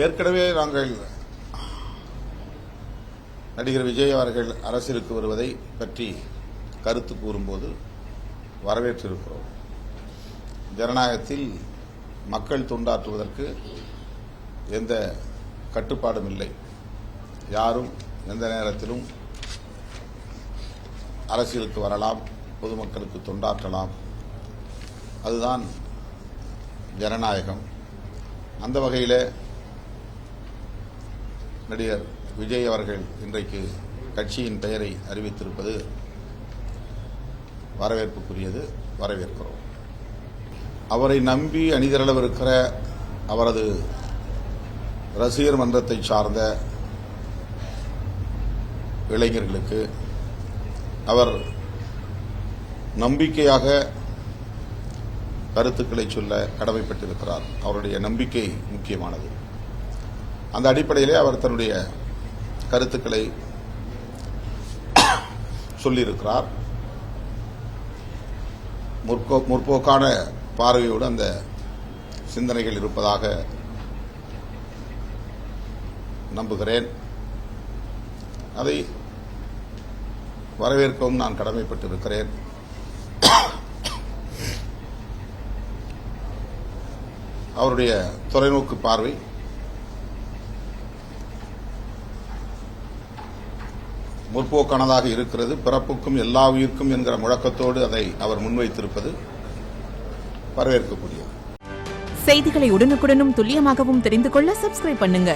ஏற்கனவே நாங்கள் நடிகர் விஜய் அவர்கள் அரசியலுக்கு வருவதை பற்றி கருத்து கூறும்போது வரவேற்றிருக்கிறோம். ஜனநாயகத்தில் மக்கள் தொண்டாற்றுவதற்கு எந்த கட்டுப்பாடும் இல்லை. யாரும் எந்த நேரத்திலும் அரசியலுக்கு வரலாம், பொதுமக்களுக்கு தொண்டாற்றலாம். அதுதான் ஜனநாயகம். அந்த வகையில் நடிகர் விஜய் அவர்கள் இன்றைக்கு கட்சியின் பெயரை அறிவித்திருப்பது வரவேற்புக்குரியது, வரவேற்கிறோம். அவரை நம்பி அணிதிரளவிருக்கிற அவரது ரசிகர் மன்றத்தை சார்ந்த இளைஞர்களுக்கு அவர் நம்பிக்கையாக கருத்துக்களை சொல்ல கடமைப்பட்டிருக்கிறார். அவருடைய நம்பிக்கை முக்கியமானது. அந்த அடிப்படையிலே அவர் தன்னுடைய கருத்துக்களை சொல்லியிருக்கிறார். முற்போக்கான பார்வையோடு அந்த சிந்தனைகள் இருப்பதாக நம்புகிறேன். அதை வரவேற்கவும் நான் கடமைப்பட்டிருக்கிறேன். அவருடைய தொலைநோக்கு பார்வை முற்போக்கானதாக இருக்கிறது. பிறப்புக்கும் எல்லா உயிர்க்கும் என்கிற முழக்கத்தோடு அதை அவர் முன்வைத்திருப்பது வரவேற்கக்கூடியது. செய்திகளை உடனுக்குடனும் துல்லியமாகவும் தெரிந்து கொள்ள சப்ஸ்கிரைப் பண்ணுங்க.